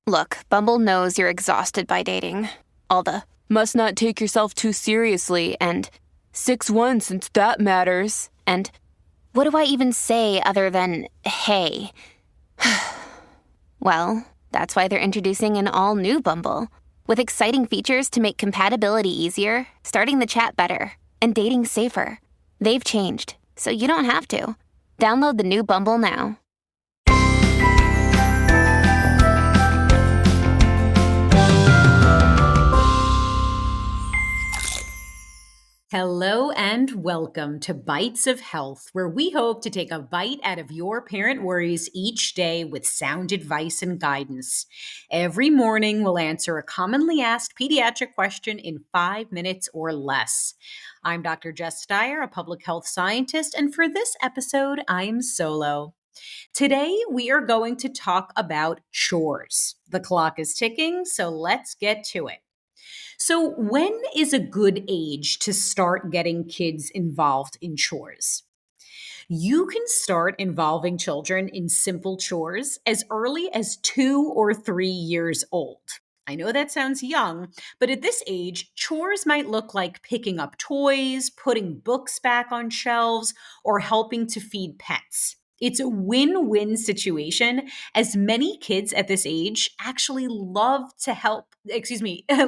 Look, Bumble knows you're exhausted by dating. All the must not take yourself too seriously and 6'1" since that matters. And what do I even say other than hey? Well, that's why they're introducing an all-new Bumble with exciting features to make compatibility easier, starting the chat better, and dating safer. They've changed, so you don't have to. Download the new Bumble now. Hello and welcome to Bytes of Health, where we hope to take a bite out of your parent worries each day with sound advice and guidance. Every morning, we'll answer a commonly asked pediatric question in 5 minutes or less. I'm Dr. Jess Steyer, a public health scientist, and for this episode, I am solo. Today, we are going to talk about chores. The clock is ticking, so let's get to it. So, when is a good age to start getting kids involved in chores? You can start involving children in simple chores as early as 2 or 3 years old. I know that sounds young, but at this age, chores might look like picking up toys, putting books back on shelves, or helping to feed pets. It's a win-win situation as many kids at this age actually love to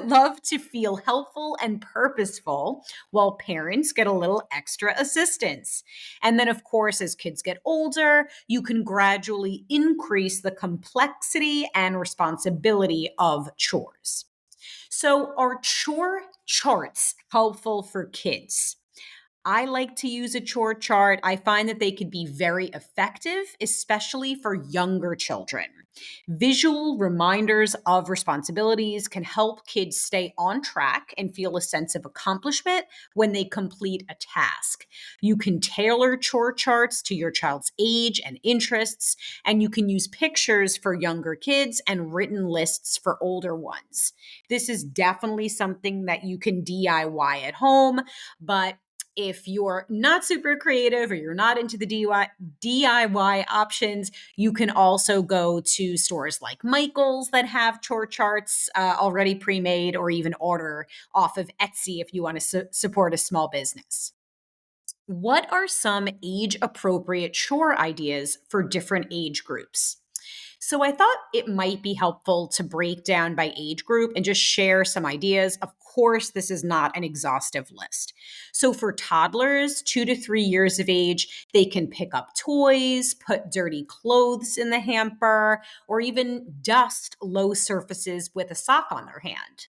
love to feel helpful and purposeful while parents get a little extra assistance. And then, of course, as kids get older, you can gradually increase the complexity and responsibility of chores. So, are chore charts helpful for kids? I like to use a chore chart. I find that they could be very effective, especially for younger children. Visual reminders of responsibilities can help kids stay on track and feel a sense of accomplishment when they complete a task. You can tailor chore charts to your child's age and interests, and you can use pictures for younger kids and written lists for older ones. This is definitely something that you can DIY at home, but if you're not super creative or you're not into the DIY options, you can also go to stores like Michael's that have chore charts already pre-made, or even order off of Etsy if you want to support a small business. What are some age-appropriate chore ideas for different age groups? So I thought it might be helpful to break down by age group and just share some ideas. Of course, this is not an exhaustive list. So for toddlers, 2 to 3 years of age, they can pick up toys, put dirty clothes in the hamper, or even dust low surfaces with a sock on their hand.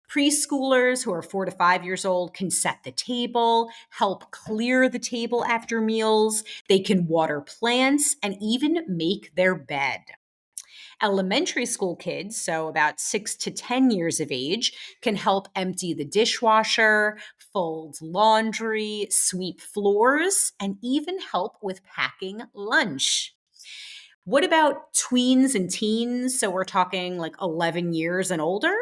Preschoolers who are 4 to 5 years old can set the table, help clear the table after meals. They can water plants and even make their bed. Elementary school kids, so about 6 to 10 years of age, can help empty the dishwasher, fold laundry, sweep floors, and even help with packing lunch. What about tweens and teens? So we're talking like 11 years and older.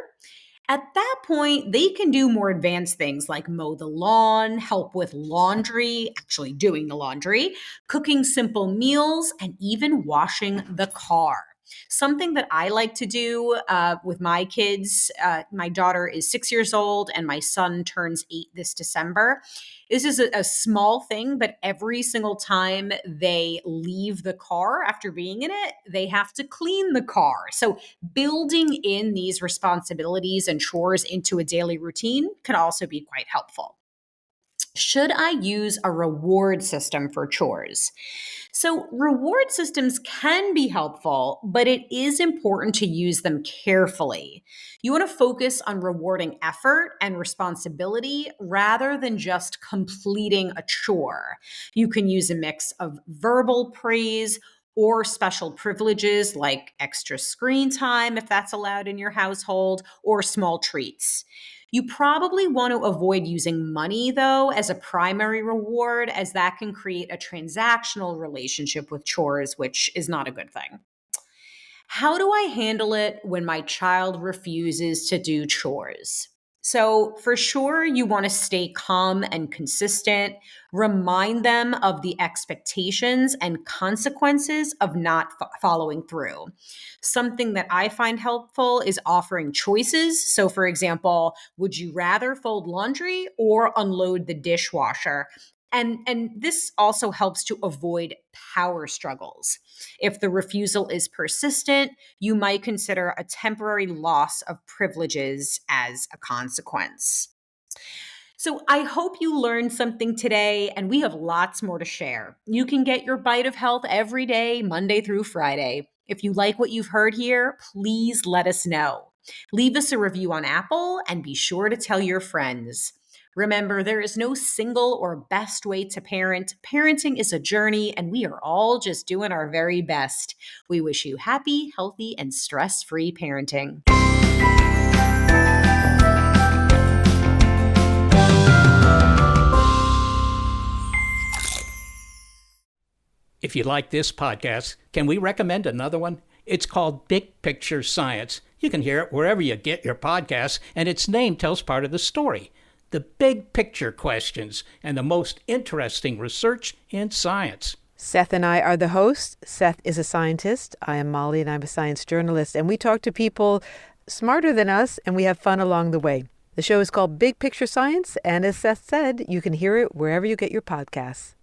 At that point, they can do more advanced things like mow the lawn, help with laundry, actually doing the laundry, cooking simple meals, and even washing the car. Something that I like to do with my kids, my daughter is 6 years old and my son turns 8 this December. This is a small thing, but every single time they leave the car after being in it, they have to clean the car. So building in these responsibilities and chores into a daily routine can also be quite helpful. Should I use a reward system for chores? So, reward systems can be helpful, but it is important to use them carefully. You want to focus on rewarding effort and responsibility rather than just completing a chore. You can use a mix of verbal praise or special privileges like extra screen time, if that's allowed in your household, or small treats. You probably want to avoid using money, though, as a primary reward, as that can create a transactional relationship with chores, which is not a good thing. How do I handle it when my child refuses to do chores? So, for sure, you want to stay calm and consistent. Remind them of the expectations and consequences of not following through. Something that I find helpful is offering choices. So, for example, would you rather fold laundry or unload the dishwasher? And this also helps to avoid power struggles. If the refusal is persistent, you might consider a temporary loss of privileges as a consequence. So I hope you learned something today, and we have lots more to share. You can get your bite of health every day, Monday through Friday. If you like what you've heard here, please let us know. Leave us a review on Apple and be sure to tell your friends. Remember, there is no single or best way to parent. Parenting is a journey, and we are all just doing our very best. We wish you happy, healthy, and stress free parenting. If you like this podcast, can we recommend another one? It's called Big Picture Science. You can hear it wherever you get your podcasts, and its name tells part of the story. The big picture questions and the most interesting research in science. Seth and I are the hosts. Seth is a scientist. I am Molly, and I'm a science journalist. And we talk to people smarter than us, and we have fun along the way. The show is called Big Picture Science, and as Seth said, you can hear it wherever you get your podcasts.